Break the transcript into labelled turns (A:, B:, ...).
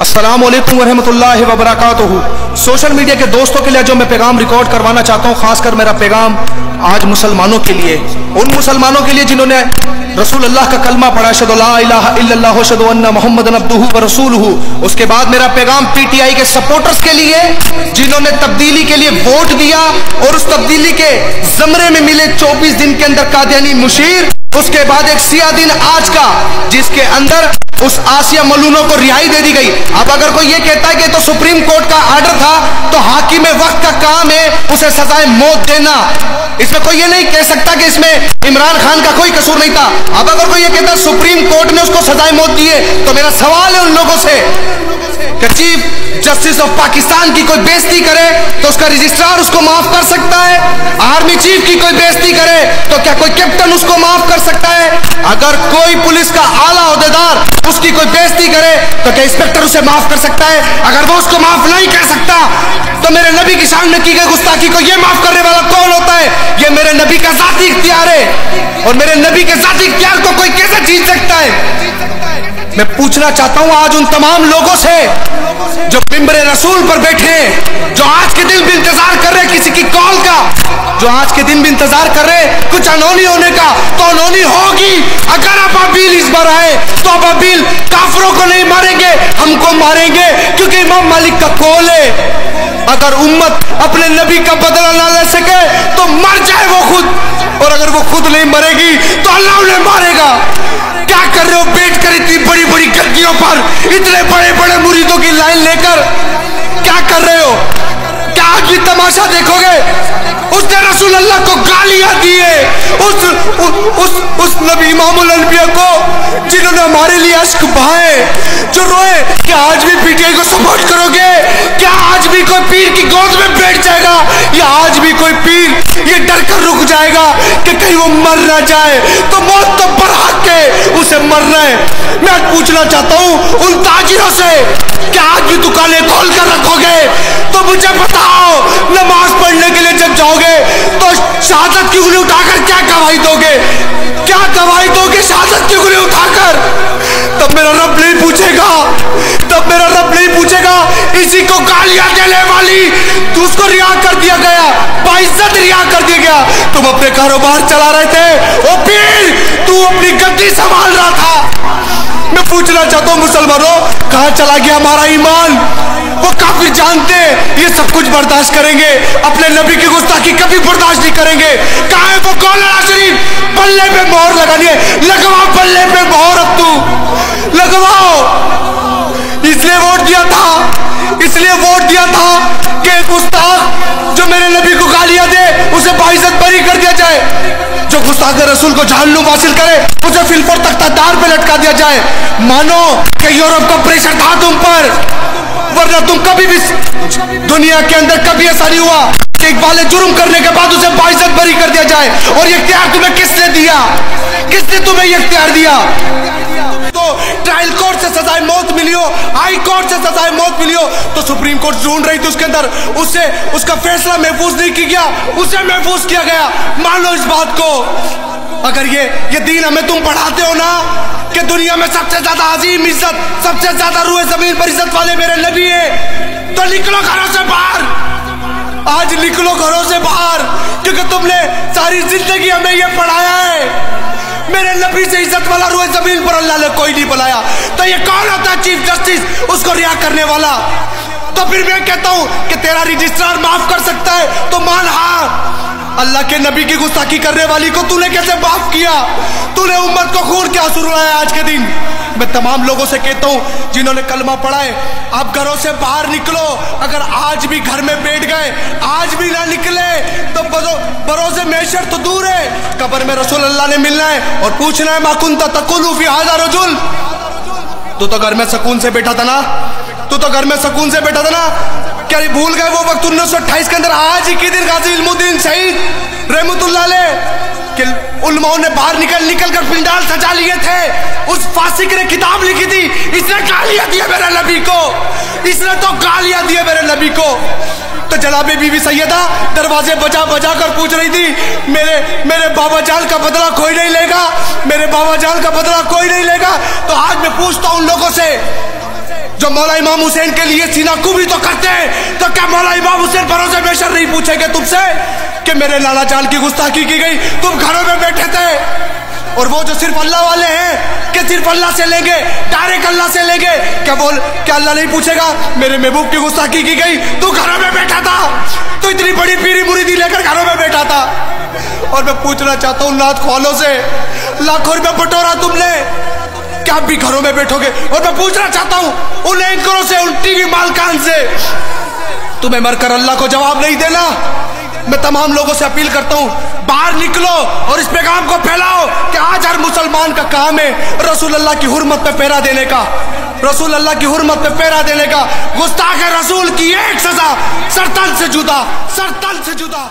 A: السلام علیکم ورحمۃ اللہ وبرکاتہ۔ سوشل میڈیا کے دوستوں کے لیے جو میں پیغام ریکارڈ کروانا چاہتا ہوں، خاص کر میرا پیغام آج مسلمانوں کے لیے، ان مسلمانوں کے لیے جنہوں نے رسول اللہ کا کلمہ پڑھا، اشہد لا الہ الا اللہ اشہد ان محمد عبدہ ورسولہ۔ اس کے بعد میرا پیغام پی ٹی آئی کے سپورٹرز کے لیے جنہوں نے تبدیلی کے لیے ووٹ دیا اور اس تبدیلی کے زمرے میں ملے 24 دن کے اندر قادیانی مشیر، اس کے بعد ایک سیاہ دن آج کا جس کے اندر اس آسیہ ملونوں کو رہائی دے دی گئی۔ اب اگر کوئی یہ کہتا ہے کہ تو سپریم کورٹ کا آرڈر تھا تو حاکم وقت کا کام ہے اسے سزائے موت دینا، اس میں کوئی یہ نہیں کہہ سکتا کہ اس میں عمران خان کا کوئی قصور نہیں تھا۔ اب اگر کوئی یہ کہتا ہے سپریم کورٹ نے اس کو سزائے موت دی ہے تو میرا سوال ہے ان لوگوں سے کہ چیف جسٹس آف پاکستان کی کوئی بےزتی کرے تو اس کا رجسٹرار اس کو معاف کر سکتا ہے؟ آرمی چیف کی کوئی بےزتی کرے تو کیا کوئی کیپٹن اس کو معاف کر سکتا ہے؟ اگر کوئی پولیس کا اعلیٰ عہدیدار اس کی کوئی بےزتی کرے تو کیا انسپکٹر اسے معاف کر سکتا ہے؟ اگر وہ اس کو معاف نہیں کر سکتا تو میرے نبی کی شان میں کی گئی گستاخی کو یہ معاف کرنے والا کون ہوتا ہے؟ یہ میرے نبی کا ذاتی اختیار ہے، اور میرے نبی کے ذاتی اختیار کو کوئی کیسے جیت سکتا ہے؟ میں پوچھنا چاہتا ہوں آج ان تمام لوگوں سے جو ممبر رسول پر بیٹھے ہیں، جو آج کے دن بھی انتظار کر رہے کسی کی کال کا، جو آج کے دن بھی انتظار کر رہے کچھ انہونی ہونے کا، تو انہونی ہوگی۔ اگر ابابیل اس بار آئے تو ابابیل کافروں کو نہیں ماریں گے، ہم کو ماریں گے، کیونکہ امام مالک کا قول ہے اگر امت اپنے نبی کا بدلہ نہ لے سکے تو مر جائے وہ خود، اور اگر وہ خود نہیں مرے گی تو اللہ انہیں مارے گا۔ کیا کر رہے ہو بیٹھ کر اتنی بڑی بڑی گدیوں پر اتنے بڑے بڑے مریدوں کی لائن لے کر؟ کیا کر رہے ہو؟ کیا آج بھی تماشا دیکھو گے؟ اس نے رسول اللہ کو گالیاں دیے، اس نبی امام الانبیاء کو جنہوں نے ہمارے لیے اشک بہائے، جو روئے، کیا آج بھی پی ٹی آئی کو سپورٹ کرو گے؟ کیا آج بھی کوئی پیر کی گود میں بیٹھ جائے گا، یا آج بھی کوئی پیر یہ ڈر کر رک جائے گا کہ کہیں وہ مر نہ جائے؟ تو موت تو برحق ہے، اسے مرنا ہے۔ میں آج پوچھنا چاہتا ہوں ان تاجروں سے، کیا آج بھی دکانیں کھول کر رکھو گے؟ تو مجھے بتاؤ، نماز پڑھنے کے لیے جب جاؤ گے تو شہادت کی انگلی اٹھا کر کیا گواہی دو گے؟ کیا گواہی دو گے شہادت کی انگلی اٹھا کر؟ تب میرا رب نہیں پوچھے گا، تب میرا رب نہیں پوچھے گا اسی کو گالیاں دینے والی تو اس کو رہا کر دیا گیا، باعزت رہا کر دیا گیا، تم اپنے کاروبار چلا رہے تھے، او پیر تو اپنی گدی سنبھال رہا تھا۔ میں پوچھنا چاہتا ہوں مسلمانوں، کہاں چلا گیا ہمارا ایمان؟ وہ کافر جانتے یہ سب کچھ برداشت کریں گے، اپنے نبی کی گستاخی کبھی برداشت نہیں کریں گے۔ کہاں ہے وہ کولرا شریف؟ پلے پہ مہر لگانی ہے، لگواؤ پلے پہ مہر، اب تو لگواؤ۔ اس لیے ووٹ دیا تھا، اس لیے ووٹ دیا تھا کہ ایک گستاخ جو میرے نبی کو گالیاں دے اسے باعزت بری کر دیا جائے، جو گستاخ رسول کو جہنم حاصل کرے اسے فلپور تختہ دار پہ لٹکا دیا جائے۔ مانو کہ یورپ کا پریشر تھا تم پر، ورنہ تم کبھی بھی دنیا کے اندر کبھی ایسا نہیں ہوا کہ ایک والے جرم کرنے کے بعد اسے باعزت بری کر دیا جائے۔ اور یہ اختیار تمہیں کس نے دیا؟ کس نے تمہیں یہ اختیار دیا؟ تو ٹرائل کورٹ سے سزائے موت ملی ہو، ہائی کورٹ سے سزائے موت ملی ہو تو سپریم کورٹ ڈھونڈ رہی تھی اس کے اندر، اسے اس کا فیصلہ محفوظ نہیں کیا گیا، اسے محفوظ کیا گیا۔ مان لو اس بات کو، اگر یہ دین ہمیں تم پڑھاتے ہو نا کہ دنیا میں سب سے زیادہ عظیم عزت، سب سے زیادہ روئے زمین پر عزت والے میرے نبی ہیں، تو نکلو گھروں سے باہر، آج نکلو گھروں سے باہر، کیونکہ تم نے ساری زندگی ہمیں یہ پڑھایا ہے میرے نبی سے عزت والا روئے زمین پر اللہ نے کوئی نہیں بنایا۔ تو یہ کون ہوتا ہے چیف جسٹس اس کو رہا کرنے والا؟ تو پھر میں کہتا ہوں کہ تیرا رجسٹرار معاف کر سکتا ہے تو مان، ہاں اللہ کے نبی کی گستاخی کرنے والی کو تو نے کیسے معاف کیا؟ تو نے امت کو خون کیا سر رہا ہے آج کے دن؟ میں تمام لوگوں سے کہتا ہوں جنہوں نے کلمہ پڑھا ہے، آپ گھروں سے باہر نکلو۔ اگر آج بھی گھر میں بیٹھ گئے، آج بھی نہ نکلے تو بروز معیشت تو دور ہے، قبر میں رسول اللہ نے ملنا ہے اور پوچھنا ہے ما کنت تقول فی ھذا رجل، تو گھر میں سکون سے بیٹھا تھا نا؟ تو گھر میں سکون سے بیٹھا تھا نا؟ کیا بھول گئے وہ وقت 1928 کے اندر آج ہی کے دن غازی المجاھدین شہید رحمت اللہ علیہ کہ علماء نے باہر نکل کر پنڈال سجا لیے تھے، اس فاسق نے کتاب لکھی تھی، اس نے گالیاں دی میرے نبی کو، اس نے تو گالیاں دی میرے نبی کو۔ تو جناب بی بی سیدہ دروازے بجا بجا کر پوچھ رہی تھی میرے بابا جان کا بدلہ کوئی نہیں لے گا، میرے بابا جان کا بدلہ کوئی نہیں لے گا۔ تو آج میں پوچھتا ہوں ان لوگوں سے جو مولا امام حسین کے لیے سینہ کوبی تو کرتے ہیں، تو کیا مولا امام حسین بھروسے محشر نہیں پوچھیں گے تم سے کہ میرے لالا جان کی گستاخی کی گئی، تم گھروں میں بیٹھے تھے؟ اور وہ جو صرف اللہ والے ہیں کہ صرف اللہ سے لیں گے، ڈائریکٹ اللہ سے لیں گے، کیا اللہ نہیں پوچھے گا میرے محبوب کی گستاخی کی گئی، تو گھروں میں بیٹھا تھا، تو اتنی بڑی پیری مریدی لے کر گھروں میں بیٹھا تھا؟ اور میں پوچھنا چاہتا ہوں نعت خوالوں سے، لاکھوں روپے بٹورا تم نے، کیا آپ بھی گھروں میں بیٹھو گے؟ اور میں پوچھنا چاہتا ہوں ان اینکروں سے، ان ٹی وی مالکان سے، تمہیں مر کر اللہ کو جواب نہیں دینا؟ میں تمام لوگوں سے اپیل کرتا ہوں باہر نکلو اور اس پیغام کو پھیلاؤ کہ آج ہر مسلمان کا کام ہے رسول اللہ کی حرمت پہ پہرا دینے کا، رسول اللہ کی حرمت پہ پہرا دینے کا۔ گستاخ رسول کی ایک سزا، سر تن سے جدا، سر تن سے جدا۔